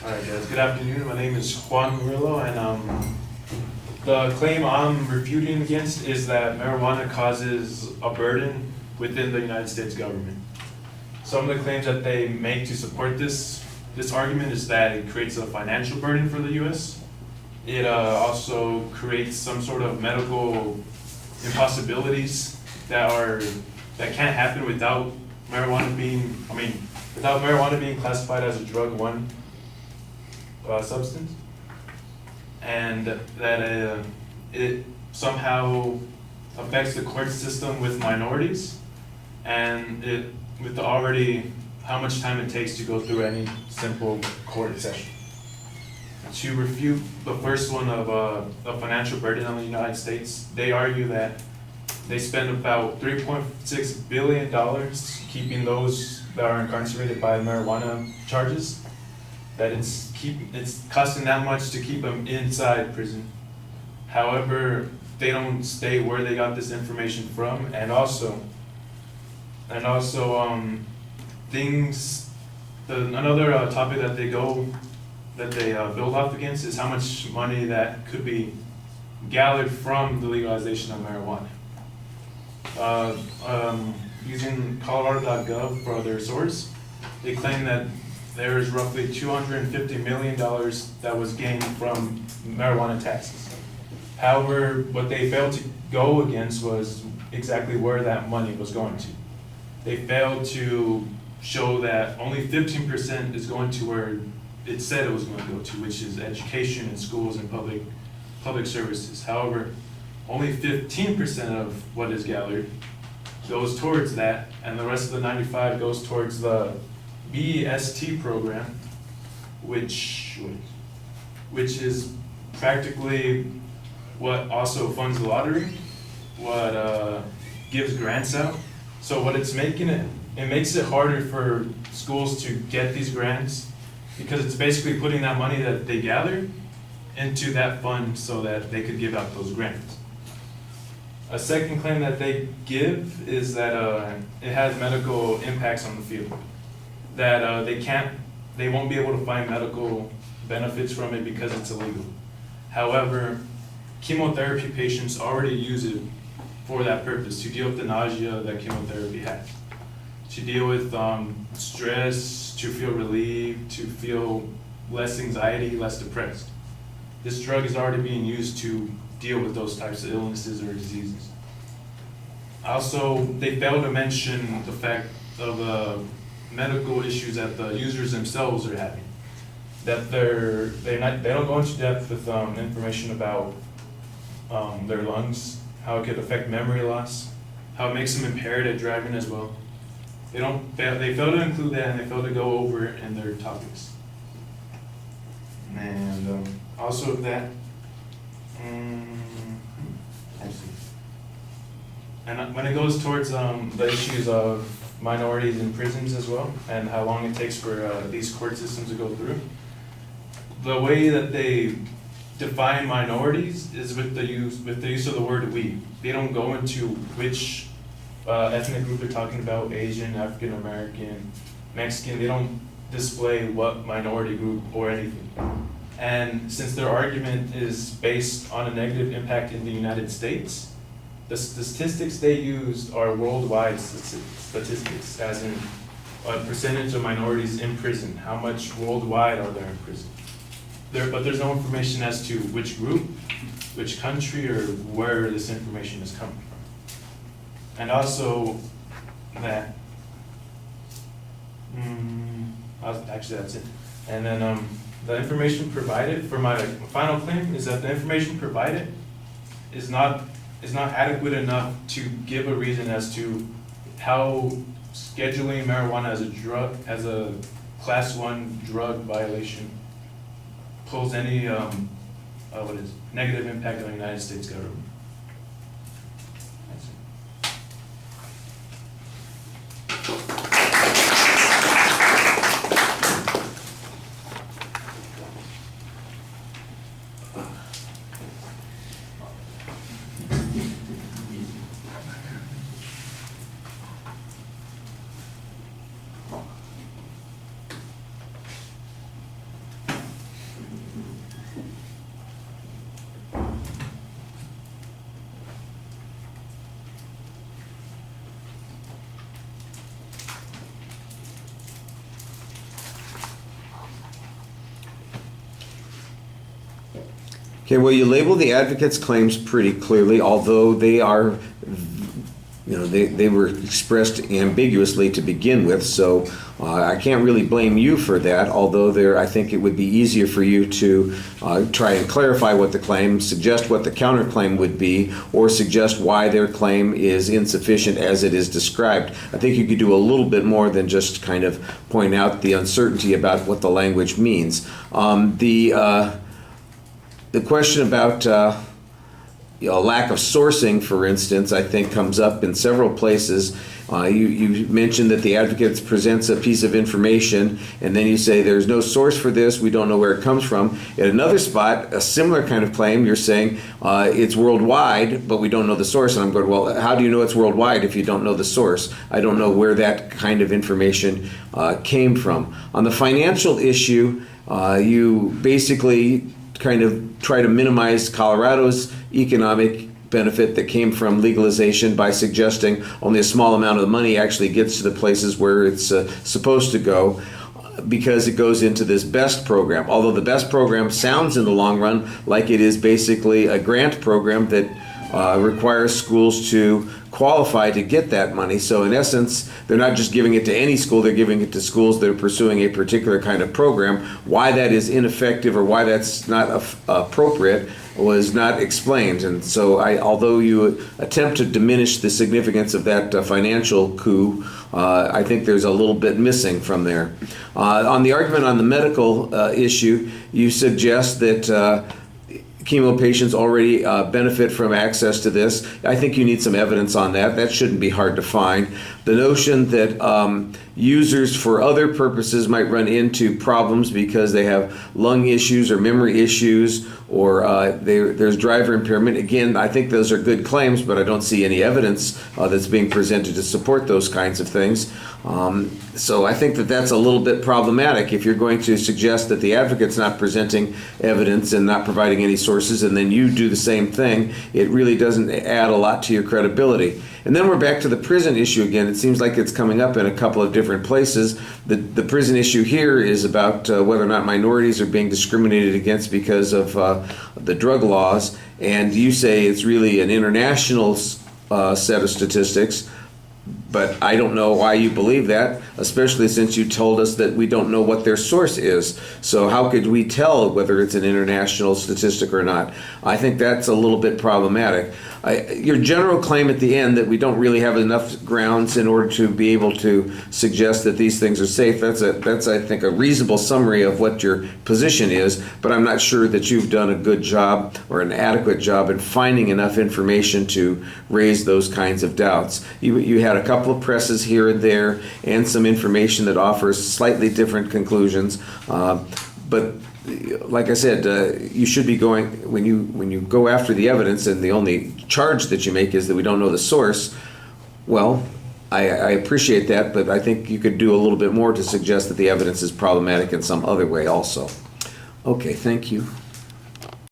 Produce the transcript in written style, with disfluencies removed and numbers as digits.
Alright guys, good afternoon. My name is Juan Refutation, and the claim I'm refuting against is that marijuana causes a burden within the United States government. Some of the claims that they make to support this argument is that it creates a financial burden for the U.S. It also creates some sort of medical impossibilities that can't happen without marijuana being classified as a drug 1 substance, and that it somehow affects the court system with minorities, and with already how much time it takes to go through any simple court session. To refute the first one of a financial burden on the United States, they argue that they spend about $3.6 billion keeping those that are incarcerated by marijuana charges, that it's costing that much to keep them inside prison. However, they don't state where they got this information from, and also another topic that they build off against is how much money that could be gathered from the legalization of marijuana. Using Colorado.gov for their source, they claim that there is roughly $250 million that was gained from marijuana taxes. However, what they failed to go against was exactly where that money was going to. They failed to show that only 15% is going to where it said it was going to go to, which is education in schools and public services. However, only 15% of what is gathered goes towards that, and the rest of the 95 goes towards the BEST program, which is practically what also funds the lottery, what gives grants out. So what it makes it harder for schools to get these grants, because it's basically putting that money that they gather into that fund so that they could give out those grants. A second claim that they give is that it has medical impacts on the field, that they won't be able to find medical benefits from it because it's illegal. However, chemotherapy patients already use it for that purpose, to deal with the nausea that chemotherapy has, to deal with stress, to feel relieved, to feel less anxiety, less depressed. This drug is already being used to deal with those types of illnesses or diseases. Also, they fail to mention the fact of medical issues that the users themselves are having. That they don't go into depth with information about their lungs, how it could affect memory loss, how it makes them impaired at driving as well. They fail to include that, and they fail to go over it in their topics. And also that, and when it goes towards the issues of minorities in prisons as well, and how long it takes for these court systems to go through, the way that they define minorities is with the use of the word "we." They don't go into which ethnic group they're talking about: Asian, African American, Mexican. They don't display what minority group or anything. And since their argument is based on a negative impact in the United States, the statistics they used are worldwide statistics, as in a percentage of minorities in prison. How much worldwide are there in prison? But there's no information as to which group, which country, or where this information is coming from. And also that, actually that's it. And then the information provided, for my final claim, is that the information provided is not adequate enough to give a reason as to how scheduling marijuana as a class 1 drug violation pose any negative impact on the United States government. That's it. Okay, well, you label the advocate's claims pretty clearly, although they are, they were expressed ambiguously to begin with, so I can't really blame you for that, although I think it would be easier for you to try and clarify what the claim, suggest what the counterclaim would be, or suggest why their claim is insufficient as it is described. I think you could do a little bit more than just kind of point out the uncertainty about what the language means. The question about lack of sourcing, for instance, I think comes up in several places. You mentioned that the advocate presents a piece of information, and then you say there's no source for this, we don't know where it comes from. At another spot, a similar kind of claim, you're saying it's worldwide, but we don't know the source. And I'm going, well, how do you know it's worldwide if you don't know the source? I don't know where that kind of information came from. On the financial issue, you basically kind of try to minimize Colorado's economic benefit that came from legalization by suggesting only a small amount of the money actually gets to the places where it's supposed to go, because it goes into this BEST program. Although the BEST program sounds in the long run like it is basically a grant program that requires schools to qualify to get that money. So in essence, they're not just giving it to any school, they're giving it to schools that are pursuing a particular kind of program. Why that is ineffective or why that's not appropriate was not explained. And so although you attempt to diminish the significance of that financial coup, I think there's a little bit missing from there. On the argument on the medical issue, you suggest that chemo patients already benefit from access to this. I think you need some evidence on that. That shouldn't be hard to find. The notion that users for other purposes might run into problems because they have lung issues or memory issues or there's driver impairment. Again, I think those are good claims, but I don't see any evidence that's being presented to support those kinds of things. So I think that that's a little bit problematic if you're going to suggest that the advocate's not presenting evidence and not providing any sources, and then you do the same thing. It really doesn't add a lot to your credibility. And then we're back to the prison issue again. It seems like it's coming up in a couple of different places. The prison issue here is about whether or not minorities are being discriminated against because of the drug laws. And you say it's really an international set of statistics. But I don't know why you believe that, especially since you told us that we don't know what their source is. So how could we tell whether it's an international statistic or not? I think that's a little bit problematic. Your general claim at the end that we don't really have enough grounds in order to be able to suggest that these things are safe, that's I think, a reasonable summary of what your position is, but I'm not sure that you've done a good job or an adequate job in finding enough information to raise those kinds of doubts. You had a couple of presses here and there and some information that offers slightly different conclusions, but like I said, you should be going, when you go after the evidence and the only charge that you make is that we don't know the source, well, I appreciate that, but I think you could do a little bit more to suggest that the evidence is problematic in some other way also. Okay, thank you.